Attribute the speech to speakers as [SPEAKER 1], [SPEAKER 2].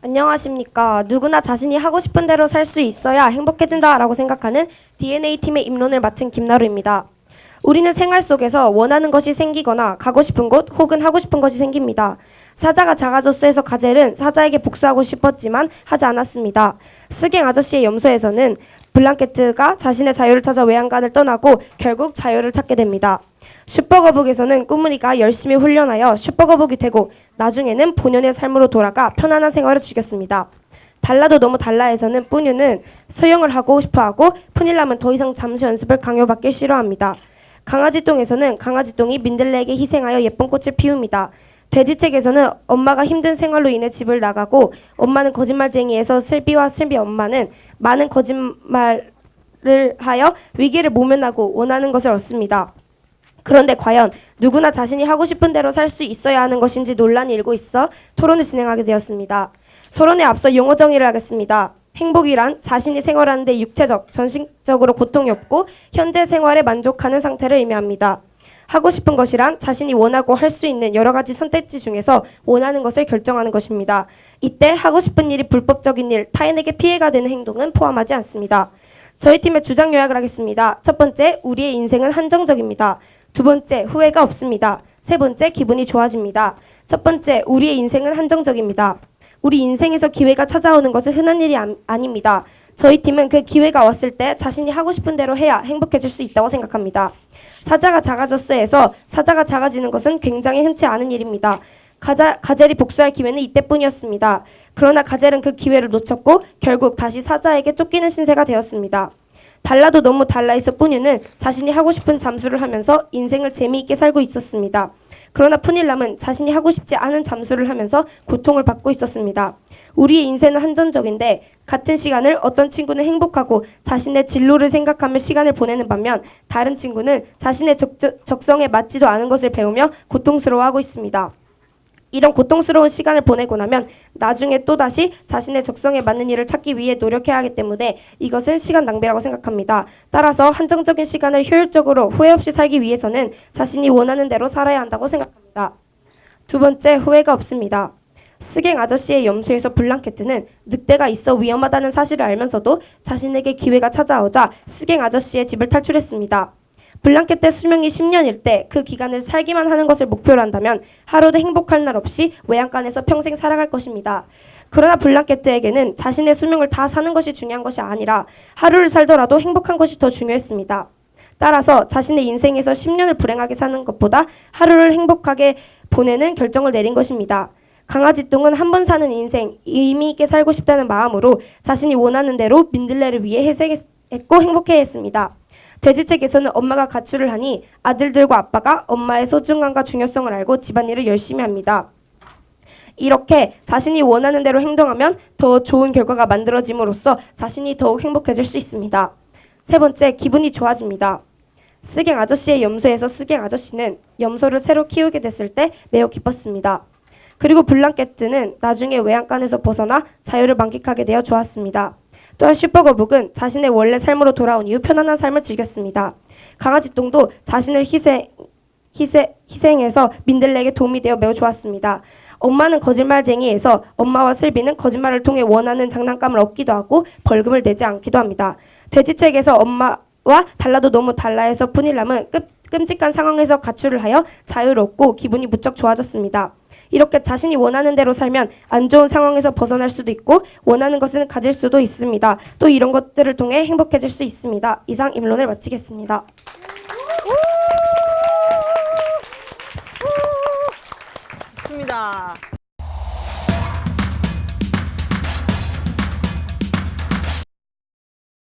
[SPEAKER 1] 안녕하십니까. 누구나 자신이 하고 싶은 대로 살 수 있어야 행복해진다라고 생각하는 DNA팀의 입론을 맡은 김나루입니다. 우리는 생활 속에서 원하는 것이 생기거나 가고 싶은 곳 혹은 하고 싶은 것이 생깁니다. 사자가 자가조스에서 가젤은 사자에게 복수하고 싶었지만 하지 않았습니다. 스갱 아저씨의 염소에서는 블랑케트가 자신의 자유를 찾아 외양간을 떠나고 결국 자유를 찾게 됩니다. 슈퍼거북에서는 꾸물이가 열심히 훈련하여 슈퍼거북이 되고 나중에는 본연의 삶으로 돌아가 편안한 생활을 즐겼습니다. 달라도 너무 달라에서는 뿌뉴는 수영을 하고 싶어하고 푸닐람은 더 이상 잠수 연습을 강요받길 싫어합니다. 강아지똥에서는 강아지똥이 민들레에게 희생하여 예쁜 꽃을 피웁니다. 돼지책에서는 엄마가 힘든 생활로 인해 집을 나가고 엄마는 거짓말쟁이에서 슬비와 슬비 엄마는 많은 거짓말을 하여 위기를 모면하고 원하는 것을 얻습니다. 그런데 과연 누구나 자신이 하고 싶은 대로 살 수 있어야 하는 것인지 논란이 일고 있어 토론을 진행하게 되었습니다. 토론에 앞서 용어 정의를 하겠습니다. 행복이란 자신이 생활하는데 육체적, 정신적으로 고통이 없고 현재 생활에 만족하는 상태를 의미합니다. 하고 싶은 것이란 자신이 원하고 할 수 있는 여러 가지 선택지 중에서 원하는 것을 결정하는 것입니다. 이때 하고 싶은 일이 불법적인 일, 타인에게 피해가 되는 행동은 포함하지 않습니다. 저희 팀의 주장 요약을 하겠습니다. 첫 번째, 우리의 인생은 한정적입니다. 두 번째, 후회가 없습니다. 세 번째, 기분이 좋아집니다. 첫 번째, 우리의 인생은 한정적입니다. 우리 인생에서 기회가 찾아오는 것은 흔한 일이 아닙니다. 저희 팀은 그 기회가 왔을 때 자신이 하고 싶은 대로 해야 행복해질 수 있다고 생각합니다. 사자가 작아졌어에서 사자가 작아지는 것은 굉장히 흔치 않은 일입니다. 가젤이 복수할 기회는 이때뿐이었습니다. 그러나 가젤은 그 기회를 놓쳤고 결국 다시 사자에게 쫓기는 신세가 되었습니다. 달라도 너무 달라에서 뿌뉴는 자신이 하고 싶은 잠수를 하면서 인생을 재미있게 살고 있었습니다. 그러나 푸닐람은 자신이 하고 싶지 않은 잠수를 하면서 고통을 받고 있었습니다. 우리의 인생은 한정적인데 같은 시간을 어떤 친구는 행복하고 자신의 진로를 생각하며 시간을 보내는 반면 다른 친구는 자신의 적성에 맞지도 않은 것을 배우며 고통스러워하고 있습니다. 이런 고통스러운 시간을 보내고 나면 나중에 또다시 자신의 적성에 맞는 일을 찾기 위해 노력해야 하기 때문에 이것은 시간 낭비라고 생각합니다. 따라서 한정적인 시간을 효율적으로 후회 없이 살기 위해서는 자신이 원하는 대로 살아야 한다고 생각합니다. 두 번째, 후회가 없습니다. 스갱 아저씨의 염소에서 블랑케트는 늑대가 있어 위험하다는 사실을 알면서도 자신에게 기회가 찾아오자 스갱 아저씨의 집을 탈출했습니다. 블랑케트의 수명이 10년일 때 그 기간을 살기만 하는 것을 목표로 한다면 하루도 행복할 날 없이 외양간에서 평생 살아갈 것입니다. 그러나 블랑케트에게는 자신의 수명을 다 사는 것이 중요한 것이 아니라 하루를 살더라도 행복한 것이 더 중요했습니다. 따라서 자신의 인생에서 10년을 불행하게 사는 것보다 하루를 행복하게 보내는 결정을 내린 것입니다. 강아지똥은 한 번 사는 인생, 의미 있게 살고 싶다는 마음으로 자신이 원하는 대로 민들레를 위해 희생했고 행복해했습니다. 돼지책에서는 엄마가 가출을 하니 아들들과 아빠가 엄마의 소중함과 중요성을 알고 집안일을 열심히 합니다. 이렇게 자신이 원하는 대로 행동하면 더 좋은 결과가 만들어짐으로써 자신이 더욱 행복해질 수 있습니다. 세 번째, 기분이 좋아집니다. 스갱 아저씨의 염소에서 스갱 아저씨는 염소를 새로 키우게 됐을 때 매우 기뻤습니다. 그리고 블랑케트는 나중에 외양간에서 벗어나 자유를 만끽하게 되어 좋았습니다. 또한 슈퍼거북은 자신의 원래 삶으로 돌아온 이후 편안한 삶을 즐겼습니다. 강아지똥도 자신을 희생해서 민들레에게 도움이 되어 매우 좋았습니다. 엄마는 거짓말쟁이에서 엄마와 슬비는 거짓말을 통해 원하는 장난감을 얻기도 하고 벌금을 내지 않기도 합니다. 돼지책에서 엄마와 달라도 너무 달라해서 푸닐람은 끔찍한 상황에서 가출을 하여 자유를 얻고 기분이 무척 좋아졌습니다. 이렇게 자신이 원하는 대로 살면 안 좋은 상황에서 벗어날 수도 있고 원하는 것은 가질 수도 있습니다. 또 이런 것들을 통해 행복해질 수 있습니다. 이상 입론을 마치겠습니다.
[SPEAKER 2] 좋습니다.